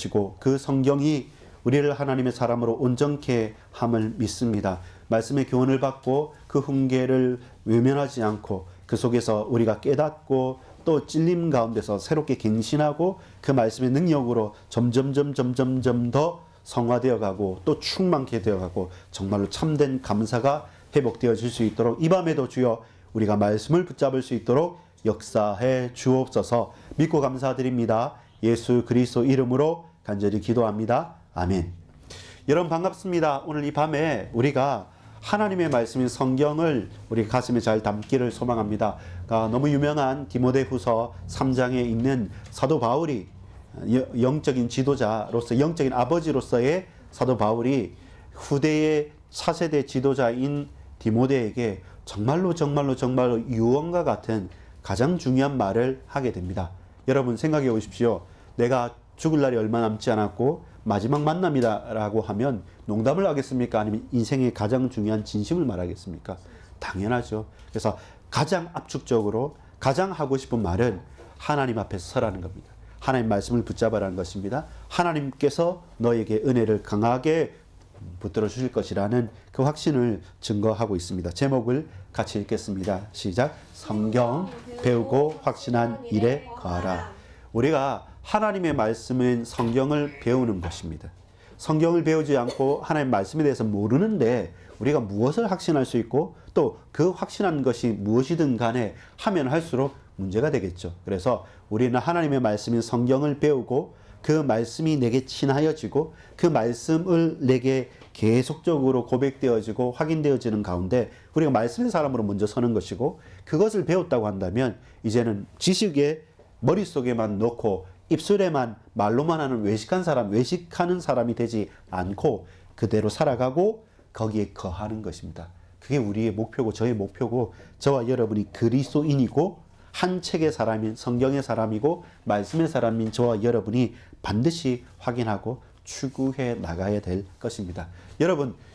주시고 그 성경이 우리를 하나님의 사람으로 온전케 함을 믿습니다. 말씀의 교훈을 받고 그 훈계를 외면하지 않고 그 속에서 우리가 깨닫고 또 찔림 가운데서 새롭게 갱신하고 그 말씀의 능력으로 점점 더 성화되어 가고 또 충만케 되어 가고 정말로 참된 감사가 회복되어질 수 있도록 이 밤에도 주여 우리가 말씀을 붙잡을 수 있도록 역사해 주옵소서. 믿고 감사드립니다. 예수 그리스도 이름으로 간절히 기도합니다. 아멘. 여러분 반갑습니다. 오늘 이 밤에 우리가 하나님의 말씀인 성경을 우리 가슴에 잘 담기를 소망합니다. 너무 유명한 디모데후서 3장에 있는 사도 바울이 영적인 지도자로서 영적인 아버지로서의 사도 바울이 후대의 차세대 지도자인 디모데에게 정말로 유언과 같은 가장 중요한 말을 하게 됩니다. 여러분 생각해 보십시오. 내가 죽을 날이 얼마 남지 않았고 마지막 만남이다 라고 하면 농담을 하겠습니까? 아니면 인생의 가장 중요한 진심을 말하겠습니까? 당연하죠. 그래서 가장 압축적으로 가장 하고 싶은 말은 하나님 앞에서 서라는 겁니다. 하나님 말씀을 붙잡으라는 것입니다. 하나님께서 너에게 은혜를 강하게 붙들어 주실 것이라는 그 확신을 증거하고 있습니다. 제목을 같이 읽겠습니다. 시작. 성경 배우고 확신한 일에 거하라. 우리가 하나님의 말씀인 성경을 배우는 것입니다. 성경을 배우지 않고 하나님의 말씀에 대해서 모르는데 우리가 무엇을 확신할 수 있고 또 그 확신한 것이 무엇이든 간에 하면 할수록 문제가 되겠죠. 그래서 우리는 하나님의 말씀인 성경을 배우고 그 말씀이 내게 친하여지고 그 말씀을 내게 계속적으로 고백되어지고 확인되어지는 가운데 우리가 말씀의 사람으로 먼저 서는 것이고 그것을 배웠다고 한다면 이제는 지식에 머릿속에만 넣고 입술에만 말로만 하는 외식하는 사람이 되지 않고 그대로 살아가고 거기에 거하는 것입니다. 그게 우리의 목표고 저의 목표고 저와 여러분이 그리스도인이고 한 책의 사람인 성경의 사람이고 말씀의 사람인 저와 여러분이 반드시 확인하고 추구해 나가야 될 것입니다.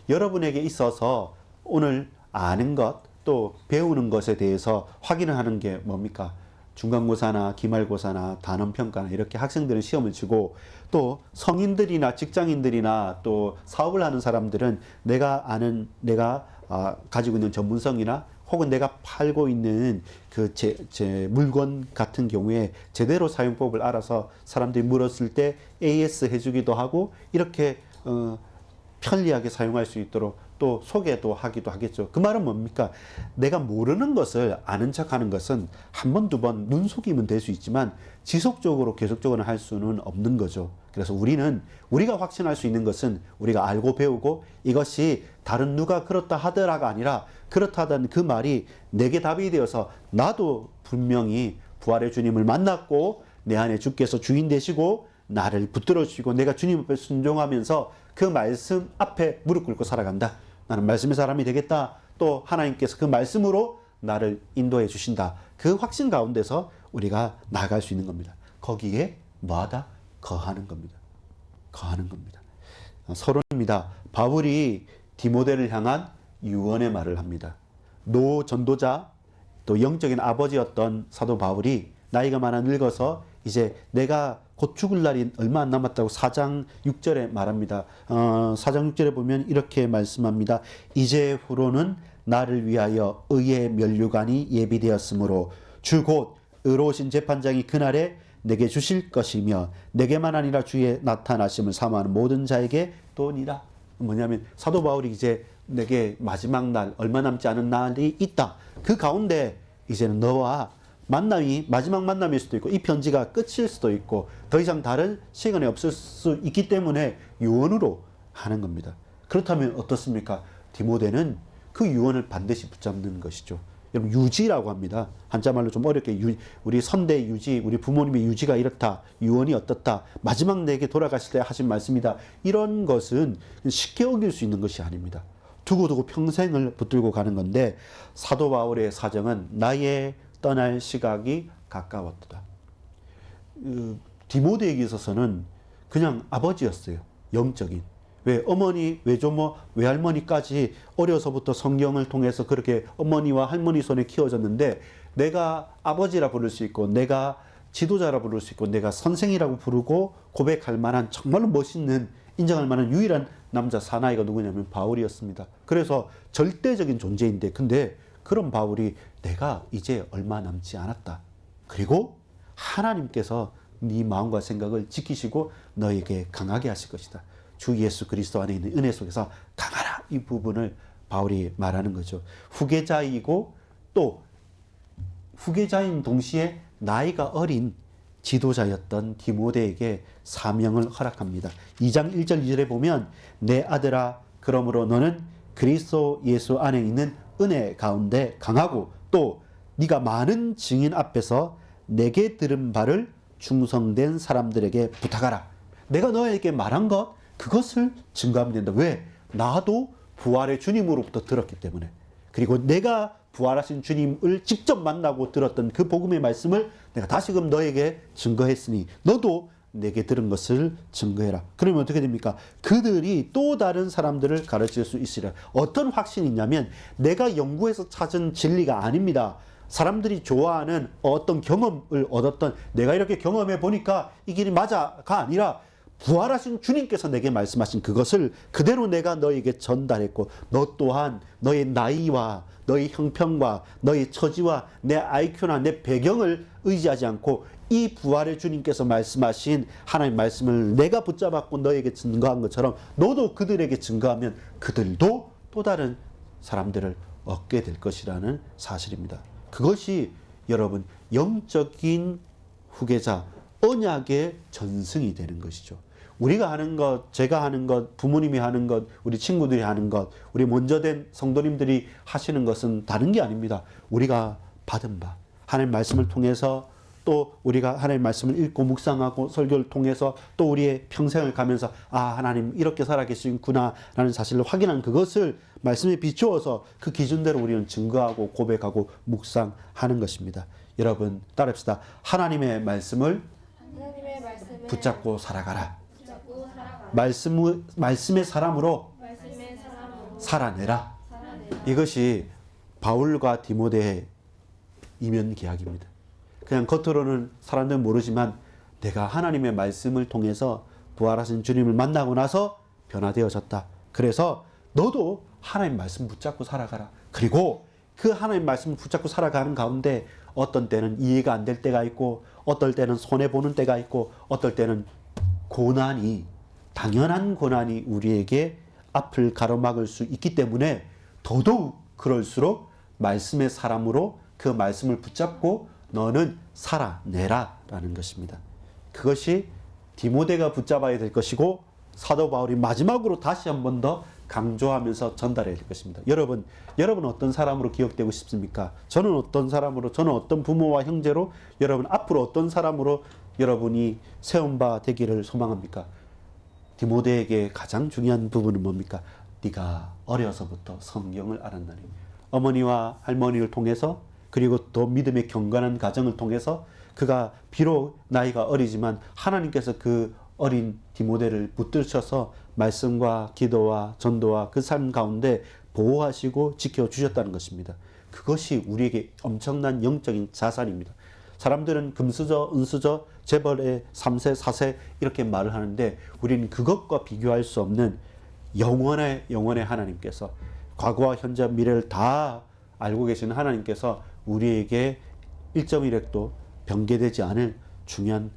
여러분에게 있어서 오늘 아는 것 또 배우는 것에 대해서 확인을 하는 게 뭡니까? 중간고사나 기말고사나 단원평가나 이렇게 학생들은 시험을 치고 또 성인들이나 직장인들이나 또 사업을 하는 사람들은 내가 가지고 있는 전문성이나 혹은 내가 팔고 있는 그 제 물건 같은 경우에 제대로 사용법을 알아서 사람들이 물었을 때 AS 해주기도 하고 이렇게 편리하게 사용할 수 있도록 또 소개도 하기도 하겠죠. 그 말은 뭡니까? 내가 모르는 것을 아는 척하는 것은 한 번, 두 번 눈속임은 될 수 있지만 지속적으로 계속적으로 할 수는 없는 거죠. 그래서 우리가 확신할 수 있는 것은 우리가 알고 배우고 이것이 다른 누가 그렇다 하더라가 아니라 그렇다던 그 말이 내게 답이 되어서 나도 분명히 부활의 주님을 만났고 내 안에 주께서 주인 되시고 나를 붙들어 주시고 내가 주님 앞에 순종하면서 그 말씀 앞에 무릎 꿇고 살아간다. 나는 말씀의 사람이 되겠다. 또 하나님께서 그 말씀으로 나를 인도해 주신다. 그 확신 가운데서 우리가 나아갈 수 있는 겁니다. 거기에 뭐하다? 거하는 겁니다. 거하는 겁니다. 서론입니다. 바울이 디모데를 향한 유언의 말을 합니다. 노 전도자 또 영적인 아버지였던 사도 바울이 나이가 많아 늙어서 이제 내가 곧 죽을 날이 얼마 안 남았다고 4장 6절에 말합니다. 4장 6절에 보면 이렇게 말씀합니다. 이제후로는 나를 위하여 의의 면류관이 예비되었으므로 주 곧 의로우신 재판장이 그날에 내게 주실 것이며 내게만 아니라 주의 나타나심을 사모하는 모든 자에게 또니라. 뭐냐면 사도 바울이 이제 내게 마지막 날 얼마 남지 않은 날이 있다. 그 가운데 이제는 너와 만남이 마지막 만남일 수도 있고 이 편지가 끝일 수도 있고 더 이상 다른 시간이 없을 수 있기 때문에 유언으로 하는 겁니다. 그렇다면 어떻습니까? 디모데는 그 유언을 반드시 붙잡는 것이죠. 여러분 유지라고 합니다. 한자말로 좀 어렵게 우리 선대 유지, 우리 부모님의 유지가 이렇다. 유언이 어떻다. 마지막 내게 돌아가실 때 하신 말씀이다. 이런 것은 쉽게 어길 수 있는 것이 아닙니다. 두고두고 평생을 붙들고 가는 건데 사도 바울의 사정은 나의 떠날 시각이 가까웠다. 디모데에게 있어서는 그냥 아버지였어요. 영적인. 왜 어머니, 외조모, 외할머니까지 어려서부터 성경을 통해서 그렇게 어머니와 할머니 손에 키워졌는데 내가 아버지라 부를 수 있고 내가 지도자라 부를 수 있고 내가 선생이라고 부르고 고백할 만한 정말로 멋있는 인정할 만한 유일한 남자 사나이가 누구냐면 바울이었습니다. 그래서 절대적인 존재인데 근데 그런 바울이 내가 이제 얼마 남지 않았다. 그리고 하나님께서 네 마음과 생각을 지키시고 너에게 강하게 하실 것이다. 주 예수 그리스도 안에 있는 은혜 속에서 강하라. 이 부분을 바울이 말하는 거죠. 후계자이고 또 후계자인 동시에 나이가 어린 지도자였던 디모데에게 사명을 허락합니다. 2장 1절 2절에 보면 내 아들아 그러므로 너는 그리스도 예수 안에 있는 은혜 가운데 강하고 또 네가 많은 증인 앞에서 내게 들은 바를 충성된 사람들에게 부탁하라. 내가 너에게 말한 것 그것을 증거하면 된다. 왜? 나도 부활의 주님으로부터 들었기 때문에. 그리고 내가 부활하신 주님을 직접 만나고 들었던 그 복음의 말씀을 내가 다시금 너에게 증거했으니 너도 내게 들은 것을 증거해라. 그러면 어떻게 됩니까? 그들이 또 다른 사람들을 가르칠 수 있으리라. 어떤 확신이 있냐면 내가 연구해서 찾은 진리가 아닙니다. 사람들이 좋아하는 어떤 경험을 얻었던 내가 이렇게 경험해 보니까 이 길이 맞아가 아니라 부활하신 주님께서 내게 말씀하신 그것을 그대로 내가 너에게 전달했고 너 또한 너의 나이와 너의 형편과 너의 처지와 내 IQ나 내 배경을 의지하지 않고 이 부활의 주님께서 말씀하신 하나님의 말씀을 내가 붙잡았고 너에게 증거한 것처럼 너도 그들에게 증거하면 그들도 또 다른 사람들을 얻게 될 것이라는 사실입니다. 그것이 여러분 영적인 후계자 언약의 전승이 되는 것이죠. 우리가 하는 것, 제가 하는 것, 부모님이 하는 것, 우리 친구들이 하는 것, 우리 먼저 된 성도님들이 하시는 것은 다른 게 아닙니다. 우리가 받은 바, 하나님 말씀을 통해서 또 우리가 하나님 말씀을 읽고 묵상하고 설교를 통해서 또 우리의 평생을 가면서 아 하나님 이렇게 살아계시구나 라는 사실을 확인한 그것을 말씀에 비추어서 그 기준대로 우리는 증거하고 고백하고 묵상하는 것입니다. 여러분 따라합시다. 하나님의 말씀을 붙잡고 살아가라. 말씀의 사람으로 살아내라. 이것이 바울과 디모데의 이면 계약입니다. 그냥 겉으로는 사람들은 모르지만 내가 하나님의 말씀을 통해서 부활하신 주님을 만나고 나서 변화되어졌다. 그래서 너도 하나님 말씀 붙잡고 살아가라. 그리고 그 하나님 말씀을 붙잡고 살아가는 가운데 어떤 때는 이해가 안 될 때가 있고 어떨 때는 손해보는 때가 있고 어떨 때는 고난이 당연한 고난이 우리에게 앞을 가로막을 수 있기 때문에 더더욱 그럴수록 말씀의 사람으로 그 말씀을 붙잡고 너는 살아내라 라는 것입니다. 그것이 디모데가 붙잡아야 될 것이고 사도 바울이 마지막으로 다시 한 번 더 강조하면서 전달해야 될 것입니다. 여러분 어떤 사람으로 기억되고 싶습니까? 저는 어떤 사람으로, 저는 어떤 부모와 형제로, 여러분 앞으로 어떤 사람으로 여러분이 세운 바 되기를 소망합니까? 디모데에게 가장 중요한 부분은 뭡니까? 네가 어려서부터 성경을 알았나니. 어머니와 할머니를 통해서 그리고 또 믿음의 경건한 가정을 통해서 그가 비록 나이가 어리지만 하나님께서 그 어린 디모데를 붙드셔서 말씀과 기도와 전도와 그 삶 가운데 보호하시고 지켜주셨다는 것입니다. 그것이 우리에게 엄청난 영적인 자산입니다. 사람들은 금수저, 은수저, 재벌의 3세, 4세 이렇게 말을 하는데 우리는 그것과 비교할 수 없는 영원의 하나님께서 과거와 현재 미래를 다 알고 계시는 하나님께서 우리에게 1.1핵도 변개되지 않을 중요한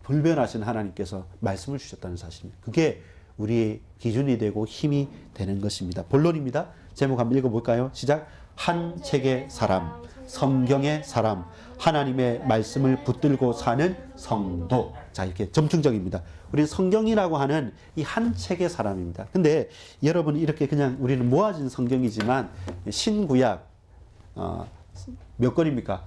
불변하신 하나님께서 말씀을 주셨다는 사실입니다. 그게 우리의 기준이 되고 힘이 되는 것입니다. 본론입니다. 제목 한번 읽어볼까요? 시작. 한 책의 사람, 성경의 사람, 하나님의 말씀을 붙들고 사는 성도. 자, 이렇게 점층적입니다. 우리는 성경이라고 하는 이 한 책의 사람입니다. 근데 여러분 이렇게 그냥 우리는 모아진 성경이지만 신구약 몇 권입니까?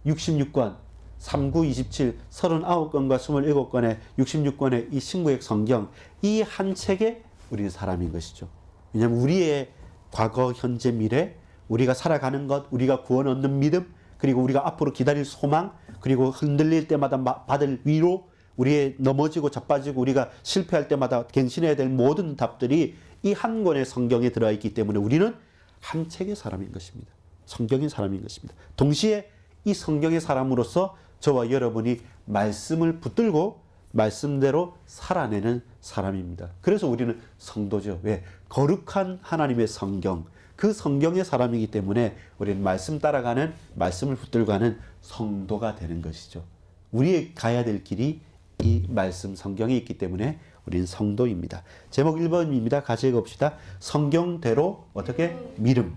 66권, 39, 27, 39권과 27권의 66권의 이 신구약 성경, 이 한 책에 우리는 사람인 것이죠. 왜냐하면 우리의 과거, 현재, 미래, 우리가 살아가는 것, 우리가 구원 얻는 믿음, 그리고 우리가 앞으로 기다릴 소망, 그리고 흔들릴 때마다 받을 위로, 우리의 넘어지고 자빠지고 우리가 실패할 때마다 갱신해야 될 모든 답들이 이 한 권의 성경에 들어있기 때문에 우리는 한 책의 사람인 것입니다. 성경의 사람인 것입니다. 동시에 이 성경의 사람으로서 저와 여러분이 말씀을 붙들고 말씀대로 살아내는 사람입니다. 그래서 우리는 성도죠. 왜? 거룩한 하나님의 성경, 그 성경의 사람이기 때문에 우리는 말씀 따라가는, 말씀을 붙들고 가는 성도가 되는 것이죠. 우리의 가야 될 길이 이 말씀 성경에 있기 때문에 우리는 성도입니다. 제목 1번입니다. 같이 읽어봅시다. 성경대로 어떻게? 믿음.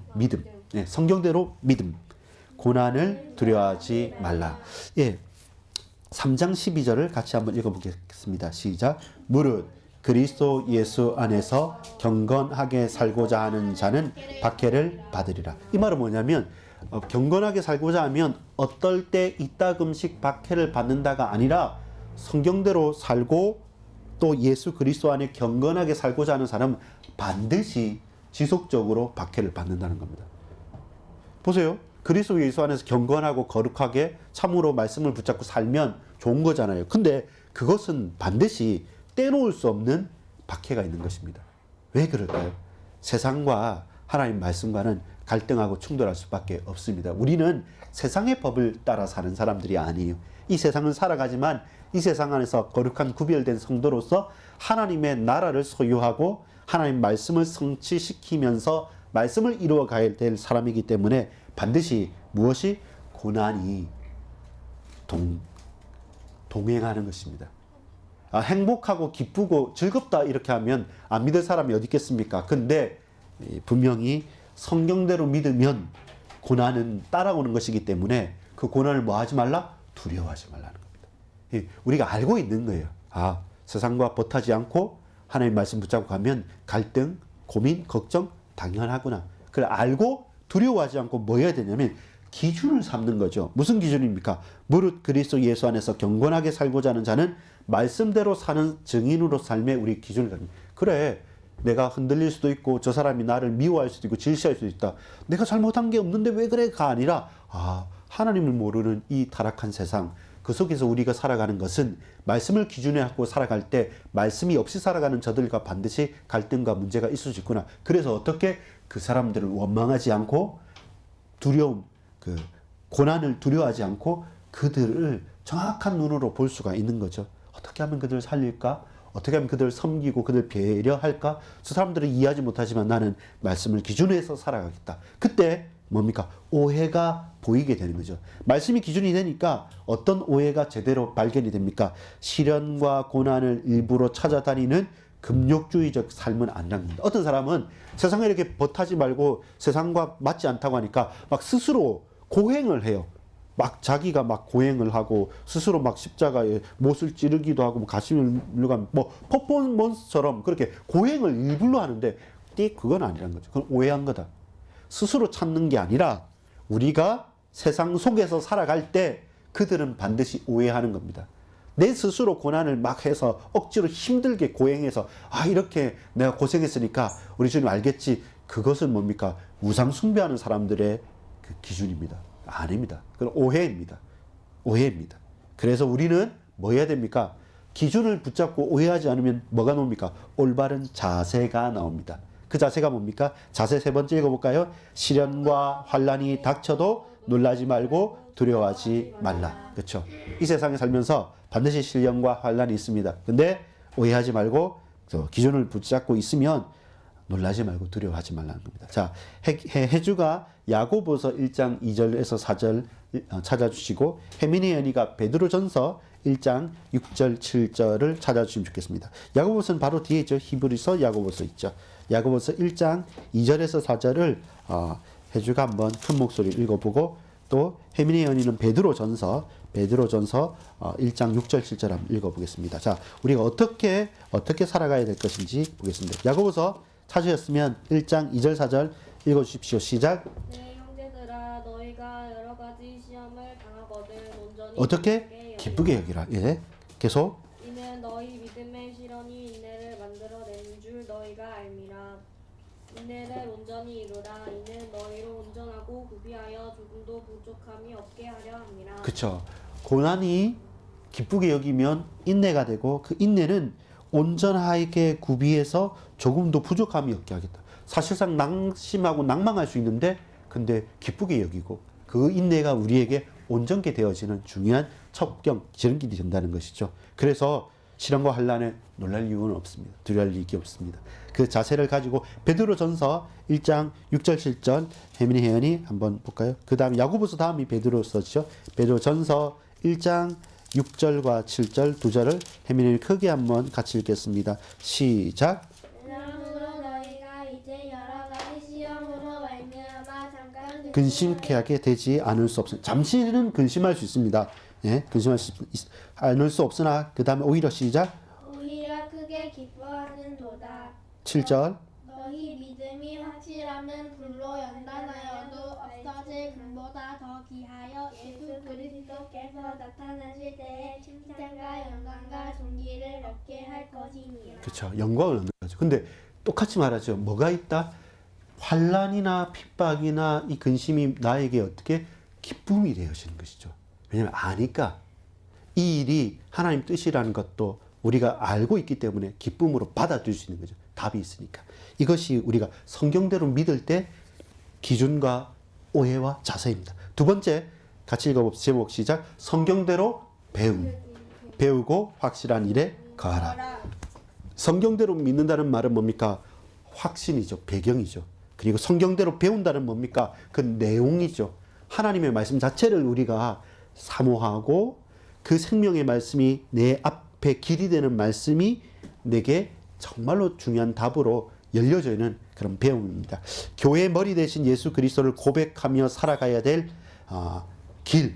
네, 성경대로 믿음. 고난을 두려워하지 말라. 예, 3장 12절을 같이 한번 읽어보겠습니다. 시작. 무릇 그리스도 예수 안에서 경건하게 살고자 하는 자는 박해를 받으리라. 이 말은 뭐냐면 경건하게 살고자 하면 어떨 때 이따금씩 박해를 받는다가 아니라 성경대로 살고 또 예수 그리스도 안에 경건하게 살고자 하는 사람은 반드시 지속적으로 박해를 받는다는 겁니다. 보세요. 그리스도 예수 안에서 경건하고 거룩하게 참으로 말씀을 붙잡고 살면 좋은 거잖아요. 근데 그것은 반드시 떼놓을 수 없는 박해가 있는 것입니다. 왜 그럴까요? 세상과 하나님 말씀과는 갈등하고 충돌할 수밖에 없습니다. 우리는 세상의 법을 따라 사는 사람들이 아니에요. 이 세상을 살아가지만 이 세상 안에서 거룩한 구별된 성도로서 하나님의 나라를 소유하고 하나님 말씀을 성취시키면서 말씀을 이루어 가야 될 사람이기 때문에 반드시 무엇이? 고난이 동행하는 것입니다. 행복하고 기쁘고 즐겁다 이렇게 하면 안 믿을 사람이 어디 있겠습니까? 근데 분명히 성경대로 믿으면 고난은 따라오는 것이기 때문에 그 고난을 뭐 하지 말라? 두려워하지 말라는 겁니다. 우리가 알고 있는 거예요. 세상과 버타지 않고 하나님 말씀 붙잡고 가면 갈등, 고민, 걱정 당연하구나. 그걸 알고 두려워하지 않고 뭐 해야 되냐면 기준을 삼는 거죠. 무슨 기준입니까? 무릇 그리스도 예수 안에서 경건하게 살고자 하는 자는 말씀대로 사는 증인으로 삶의 우리 기준을 갖습니다. 그래, 내가 흔들릴 수도 있고 저 사람이 나를 미워할 수도 있고 질시할 수도 있다. 내가 잘못한 게 없는데 왜 그래가 아니라 하나님을 모르는 이 타락한 세상, 그 속에서 우리가 살아가는 것은 말씀을 기준에 갖고 살아갈 때 말씀이 없이 살아가는 저들과 반드시 갈등과 문제가 있을 수 있구나. 그래서 어떻게 그 사람들을 원망하지 않고 두려움, 고난을 두려워하지 않고 그들을 정확한 눈으로 볼 수가 있는 거죠. 어떻게 하면 그들을 살릴까? 어떻게 하면 그들을 섬기고 그들을 배려할까? 저 사람들은 이해하지 못하지만 나는 말씀을 기준으로 해서 살아가겠다. 그때 뭡니까? 오해가 보이게 되는 거죠. 말씀이 기준이 되니까 어떤 오해가 제대로 발견이 됩니까? 시련과 고난을 일부러 찾아다니는 금욕주의적 삶은 안 납니다. 어떤 사람은 세상에 이렇게 버타지 말고 세상과 맞지 않다고 하니까 막 스스로 고행을 해요. 막 자기가 막 고행을 하고 스스로 막 십자가에 못을 찌르기도 하고 가슴을 물려가면 퍼포먼스처럼 그렇게 고행을 일부러 하는데 그건 아니라는 거죠. 그건 오해한 거다. 스스로 찾는 게 아니라 우리가 세상 속에서 살아갈 때 그들은 반드시 오해하는 겁니다. 내 스스로 고난을 막 해서 억지로 힘들게 고행해서 이렇게 내가 고생했으니까 우리 주님 알겠지. 그것은 뭡니까? 우상 숭배하는 사람들의 그 기준입니다. 아닙니다. 그건 오해입니다. 오해입니다. 그래서 우리는 뭐 해야 됩니까? 기준을 붙잡고 오해하지 않으면 뭐가 나옵니까? 올바른 자세가 나옵니다. 그 자세가 뭡니까? 자세 세 번째 읽어볼까요? 시련과 환난이 닥쳐도 놀라지 말고 두려워하지 말라. 그렇죠? 이 세상에 살면서 반드시 시련과 환난이 있습니다. 근데 오해하지 말고 기준을 붙잡고 있으면 놀라지 말고 두려워하지 말라는 겁니다. 자, 해주가 야고보서 1장 2절에서 4절 찾아주시고 혜민이 연이가 베드로전서 1장 6절 7절을 찾아주시면 좋겠습니다. 야고보서는 바로 뒤에 있죠. 히브리서 야고보서 있죠. 야고보서 1장 2절에서 4절을 해주가 한번 큰 목소리로 읽어보고 또 혜민이 연이는 베드로전서 1장 6절 7절 한번 읽어보겠습니다. 자, 우리가 어떻게 살아가야 될 것인지 보겠습니다. 야고보서 찾으셨으면 1장 2절 4절 읽어주십시오. 시작. 네, 형제들아, 너희가 여러 가지 시험을 당하거든 온전히 어떻게? 기쁘게 여기라. 예. 계속. 이는 너희 믿음의 시련이 인내를 만들어내는 줄 너희가 알미라. 인내를 온전히 이루라. 이는 너희로 온전하고 구비하여 조금도 부족함이 없게 하려 함이라. 그렇죠. 고난이 기쁘게 여기면 인내가 되고 그 인내는 온전하게 구비해서 조금도 부족함이 없게 하겠다. 사실상 낙심하고 낭망할 수 있는데 근데 기쁘게 여기고 그 인내가 우리에게 온전케 되어지는 중요한 첩경, 지름길이 된다는 것이죠. 그래서 시련과 환난에 놀랄 이유는 없습니다. 두려워할 일이 없습니다. 그 자세를 가지고 베드로전서 1장 6절 7절 혜민이 혜연이 한번 볼까요? 그 다음 야고보서 다음이 베드로서죠. 베드로전서 1장 6절과 7절 두 절을 혜민이 크게 한번 같이 읽겠습니다. 시작. 그러므로 너희가 이제 여러 가지 시험으로 말미암아 잠깐 근심케 하게 되지 않을 수 없습니다. 잠시는 근심할 수 있습니다. 예, 근심할 수 않을 수 없으나 그 다음에 오히려 시작. 오히려 크게 기뻐하는도다. 7절. 너희 믿음이 확실하면 불로 연단하여도 없어질 금보다 더 귀하여 예수 그리스도께서 나타나실 때에 칭찬과 영광과 존귀를 얻게 할 것이니라. 그렇죠. 영광을 얻는 거죠. 근데 똑같이 말하죠. 뭐가 있다? 환난이나 핍박이나 이 근심이 나에게 어떻게 기쁨이 되어지는 것이죠. 왜냐하면 아니까 이 일이 하나님 뜻이라는 것도 우리가 알고 있기 때문에 기쁨으로 받아들일 수 있는 거죠. 답이 있으니까. 이것이 우리가 성경대로 믿을 때 기준과 오해와 자세입니다. 두 번째 같이 읽어봅시다. 제목 시작. 성경대로 배우고 확실한 일에 거하라. 성경대로 믿는다는 말은 뭡니까? 확신이죠. 배경이죠. 그리고 성경대로 배운다는 뭡니까? 그 내용이죠. 하나님의 말씀 자체를 우리가 사모하고 그 생명의 말씀이 내 앞에 길이 되는 말씀이 내게 정말로 중요한 답으로 열려져 있는 그런 배움입니다. 교회의 머리 대신 예수 그리스도를 고백하며 살아가야 될 길,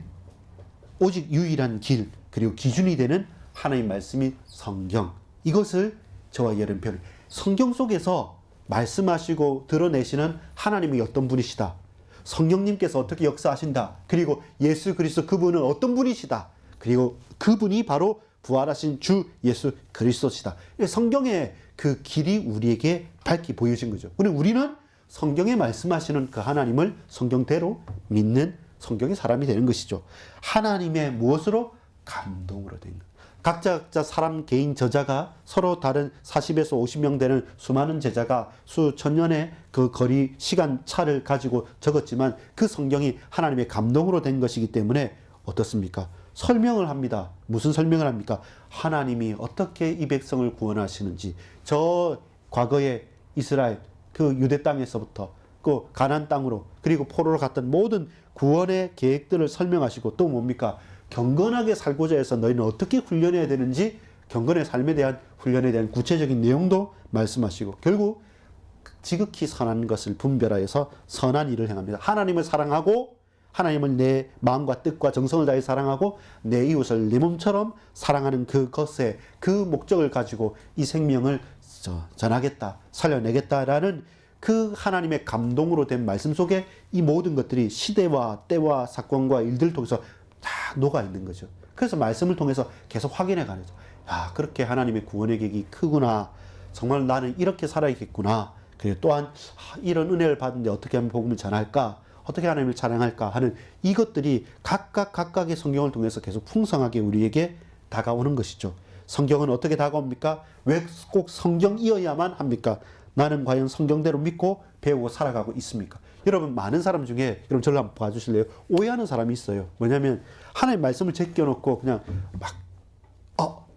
오직 유일한 길, 그리고 기준이 되는 하나님의 말씀이 성경. 이것을 저와 여러분 배우는 성경 속에서 말씀하시고 드러내시는 하나님이 어떤 분이시다. 성령님께서 어떻게 역사하신다. 그리고 예수 그리스도 그분은 어떤 분이시다. 그리고 그분이 바로 부활하신 주 예수 그리스도시다. 성경의 그 길이 우리에게 밝히 보여진 거죠. 우리는 성경에 말씀하시는 그 하나님을 성경대로 믿는 성경의 사람이 되는 것이죠. 하나님의 무엇으로? 감동으로 된 것. 각자 사람 개인 저자가 서로 다른 40에서 50명 되는 수많은 제자가 수천 년의 그 거리 시간 차를 가지고 적었지만 그 성경이 하나님의 감동으로 된 것이기 때문에 어떻습니까? 설명을 합니다. 무슨 설명을 합니까? 하나님이 어떻게 이 백성을 구원하시는지, 저 과거의 이스라엘 그 유대 땅에서부터 그 가나안 땅으로 그리고 포로로 갔던 모든 구원의 계획들을 설명하시고 또 뭡니까? 경건하게 살고자 해서 너희는 어떻게 훈련해야 되는지 경건의 삶에 대한 훈련에 대한 구체적인 내용도 말씀하시고 결국 지극히 선한 것을 분별하여서 선한 일을 행합니다. 하나님을 사랑하고 하나님을 내 마음과 뜻과 정성을 다해 사랑하고 내 이웃을 내 몸처럼 사랑하는 그것의 그 목적을 가지고 이 생명을 전하겠다, 살려내겠다라는 그 하나님의 감동으로 된 말씀 속에 이 모든 것들이 시대와 때와 사건과 일들을 통해서 다 녹아 있는 거죠. 그래서 말씀을 통해서 계속 확인해 가는 거죠. 야, 그렇게 하나님의 구원의 계획이 크구나. 정말 나는 이렇게 살아야겠구나. 그리고 또한 이런 은혜를 받는데 어떻게 하면 복음을 전할까? 어떻게 하나님을 찬양할까? 하는 이것들이 각각의 성경을 통해서 계속 풍성하게 우리에게 다가오는 것이죠. 성경은 어떻게 다가옵니까? 왜 꼭 성경이어야만 합니까? 나는 과연 성경대로 믿고 배우고 살아가고 있습니까? 여러분, 많은 사람 중에, 여러분 저를 한번 봐주실래요? 오해하는 사람이 있어요. 뭐냐면 하나님 말씀을 제껴놓고 그냥 막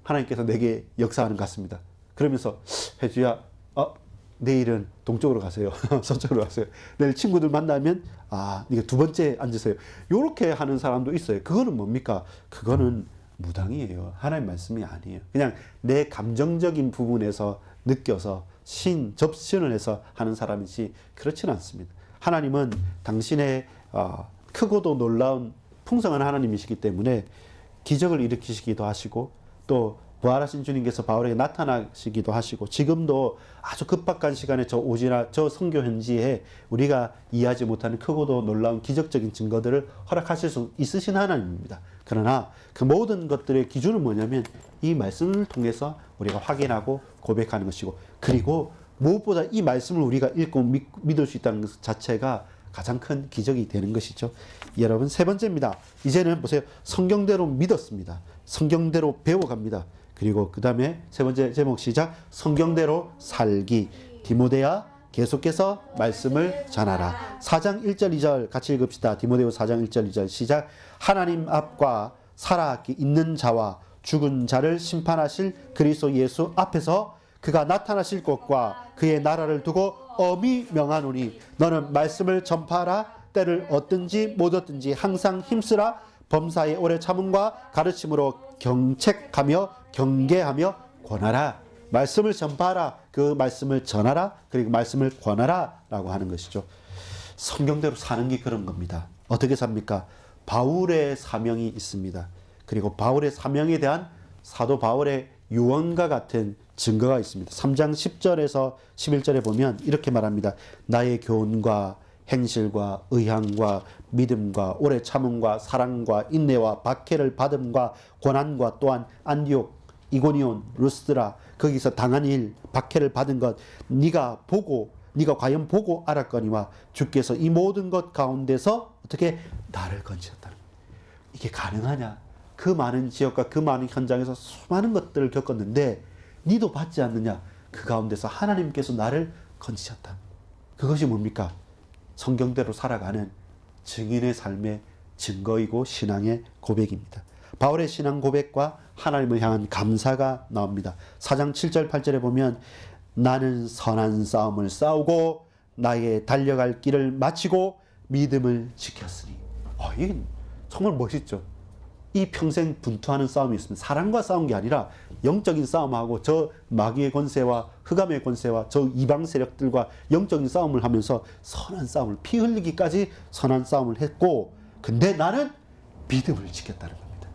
하나님께서 내게 역사하는 것 같습니다. 그러면서 혜주야, 내일은 동쪽으로 가세요. 서쪽으로 가세요. 내일 친구들 만나면 이게 두 번째 앉으세요. 이렇게 하는 사람도 있어요. 그거는 뭡니까? 그거는 무당이에요. 하나님 말씀이 아니에요. 그냥 내 감정적인 부분에서 느껴서 접신을 해서 하는 사람이지 그렇지는 않습니다. 하나님은 당신의 크고도 놀라운 풍성한 하나님이시기 때문에 기적을 일으키시기도 하시고 또 부활하신 주님께서 바울에게 나타나시기도 하시고 지금도 아주 급박한 시간에 저 오지나 저 선교 현지에 우리가 이해하지 못하는 크고도 놀라운 기적적인 증거들을 허락하실 수 있으신 하나님입니다. 그러나 그 모든 것들의 기준은 뭐냐면 이 말씀을 통해서 우리가 확인하고 고백하는 것이고 그리고 무엇보다 이 말씀을 우리가 읽고 믿을 수 있다는 것 자체가 가장 큰 기적이 되는 것이죠. 여러분, 세 번째입니다. 이제는 보세요. 성경대로 믿었습니다. 성경대로 배워갑니다. 그리고 그 다음에 세 번째 제목 시작. 성경대로 살기. 디모데야 계속해서 말씀을 전하라. 4장 1절 2절 같이 읽읍시다. 디모데후 4장 1절 2절 시작. 하나님 앞과 살아 있는 자와 죽은 자를 심판하실 그리스도 예수 앞에서 그가 나타나실 것과 그의 나라를 두고 엄히 명하노니 너는 말씀을 전파하라. 때를 얻든지 못 얻든지 항상 힘쓰라. 범사의 오래 참음과 가르침으로 경책하며 경계하며 권하라. 말씀을 전파하라. 그 말씀을 전하라. 그리고 말씀을 권하라 라고 하는 것이죠. 성경대로 사는 게 그런 겁니다. 어떻게 삽니까? 바울의 사명이 있습니다. 그리고 바울의 사명에 대한 사도 바울의 유언과 같은 증거가 있습니다. 3장 10절에서 11절에 보면 이렇게 말합니다. 나의 교훈과 행실과 의향과 믿음과 오래 참음과 사랑과 인내와 박해를 받음과 고난과 또한 안디옥, 이고니온, 루스드라 거기서 당한 일, 박해를 받은 것 네가 과연 보고 알았거니와 주께서 이 모든 것 가운데서 어떻게 나를 건지셨다는 거예요. 이게 가능하냐? 그 많은 지역과 그 많은 현장에서 수많은 것들을 겪었는데 니도 받지 않느냐? 그 가운데서 하나님께서 나를 건지셨다. 그것이 뭡니까? 성경대로 살아가는 증인의 삶의 증거이고 신앙의 고백입니다. 바울의 신앙 고백과 하나님을 향한 감사가 나옵니다. 4장 7절 8절에 보면 나는 선한 싸움을 싸우고 나의 달려갈 길을 마치고 믿음을 지켰으니. 이게 정말 멋있죠. 이 평생 분투하는 싸움이 있습니다. 사람과 싸운 게 아니라 영적인 싸움하고 저 마귀의 권세와 흑암의 권세와 저 이방 세력들과 영적인 싸움을 하면서 선한 싸움을 피 흘리기까지 선한 싸움을 했고 근데 나는 믿음을 지켰다는 겁니다.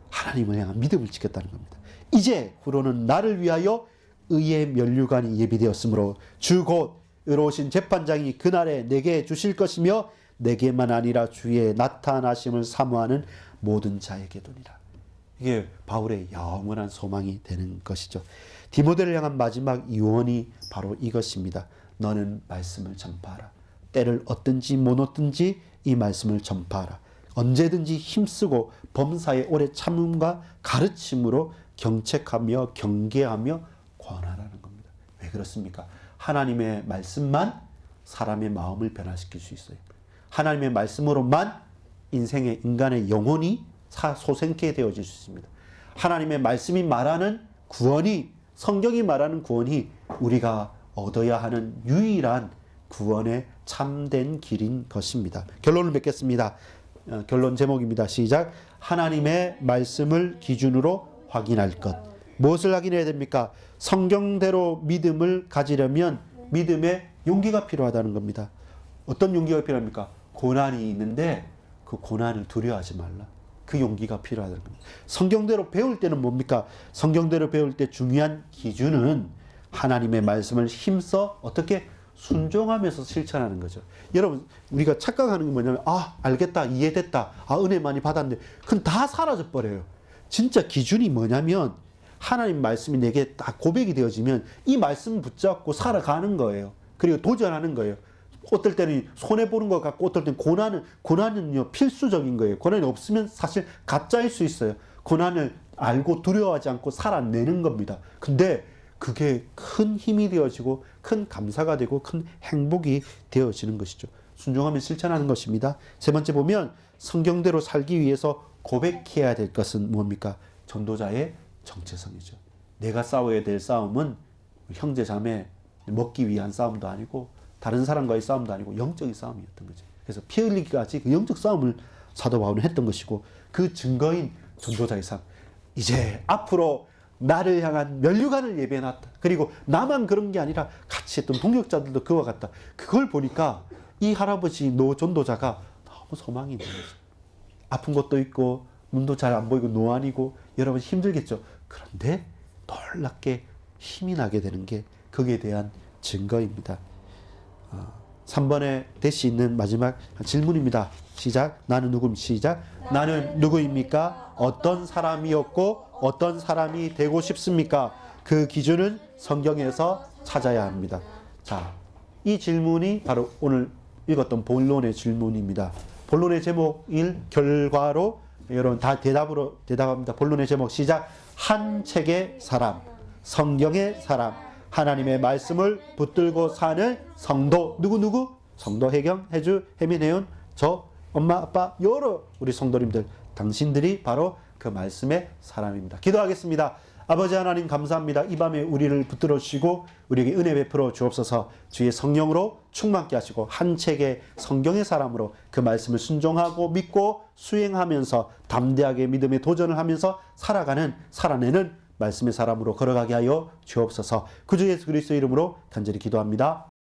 하나님을 향한 믿음을 지켰다는 겁니다. 이제 후로는 나를 위하여 의의 면류관이 예비되었으므로 주 곧 의로우신 재판장이 그날에 내게 주실 것이며 내게만 아니라 주의 나타나심을 사모하는 모든 자에게도니라. 이게 바울의 영원한 소망이 되는 것이죠. 디모데를 향한 마지막 유언이 바로 이것입니다. 너는 말씀을 전파하라. 때를 얻든지 못 얻든지 이 말씀을 전파하라. 언제든지 힘쓰고 범사에 오래 참음과 가르침으로 경책하며 경계하며 권하라는 겁니다. 왜 그렇습니까? 하나님의 말씀만 사람의 마음을 변화시킬 수 있어요. 하나님의 말씀으로만 인간의 영혼이 소생케 되어질 수 있습니다. 하나님의 말씀이 말하는 구원이 성경이 말하는 구원이 우리가 얻어야 하는 유일한 구원의 참된 길인 것입니다. 결론을 맺겠습니다. 결론 제목입니다. 시작. 하나님의 말씀을 기준으로 확인할 것. 무엇을 확인해야 됩니까? 성경대로 믿음을 가지려면 믿음의 용기가 필요하다는 겁니다. 어떤 용기가 필요합니까? 고난이 있는데 그 고난을 두려워하지 말라. 그 용기가 필요하다는 겁니다. 성경대로 배울 때는 뭡니까? 성경대로 배울 때 중요한 기준은 하나님의 말씀을 힘써 어떻게 순종하면서 실천하는 거죠. 여러분 우리가 착각하는 게 뭐냐면 알겠다, 이해됐다, 은혜 많이 받았는데 그건 다 사라져 버려요. 진짜 기준이 뭐냐면 하나님 말씀이 내게 딱 고백이 되어지면 이 말씀 붙잡고 살아가는 거예요. 그리고 도전하는 거예요. 어떨 때는 손해보는 것 같고 어떨 때는 고난은요 필수적인 거예요. 고난이 없으면 사실 가짜일 수 있어요. 고난을 알고 두려워하지 않고 살아내는 겁니다. 근데 그게 큰 힘이 되어지고 큰 감사가 되고 큰 행복이 되어지는 것이죠. 순종하면 실천하는 것입니다. 세 번째 보면 성경대로 살기 위해서 고백해야 될 것은 뭡니까? 전도자의 정체성이죠. 내가 싸워야 될 싸움은 형제 자매 먹기 위한 싸움도 아니고 다른 사람과의 싸움도 아니고 영적인 싸움이었던 거죠. 그래서 피 흘리기까지 그 영적 싸움을 사도 바울은 했던 것이고 그 증거인 전도자의 삶. 이제 앞으로 나를 향한 면류관을 예배해놨다. 그리고 나만 그런 게 아니라 같이 했던 동역자들도 그와 같다. 그걸 보니까 이 할아버지 노 전도자가 너무 소망이 있는 거죠. 아픈 것도 있고 눈도 잘 안 보이고 노안이고 여러분 힘들겠죠. 그런데 놀랍게 힘이 나게 되는 게 거기에 대한 증거입니다. 3번에 대시 있는 마지막 질문입니다. 시작. 나는 누구입니까? 시작. 나는 누구입니까? 어떤 사람이었고 어떤 사람이 되고 싶습니까? 그 기준은 성경에서 찾아야 합니다. 자, 이 질문이 바로 오늘 읽었던 본론의 질문입니다. 본론의 제목 1 결과로 여러분 다 대답합니다. 본론의 제목 시작. 한 책의 사람, 성경의 사람, 하나님의 말씀을 붙들고 사는 성도 누구? 성도 혜경, 혜주, 혜민, 혜윤, 저, 엄마, 아빠, 여러 우리 성도님들, 당신들이 바로 그 말씀의 사람입니다. 기도하겠습니다. 아버지 하나님 감사합니다. 이 밤에 우리를 붙들어 주시고 우리에게 은혜 베풀어 주옵소서. 주의 성령으로 충만케 하시고 한 책의 성경의 사람으로 그 말씀을 순종하고 믿고 수행하면서 담대하게 믿음에 도전을 하면서 살아내는 말씀의 사람으로 걸어가게 하여 주옵소서. 구주 예수 그리스도의 이름으로 간절히 기도합니다.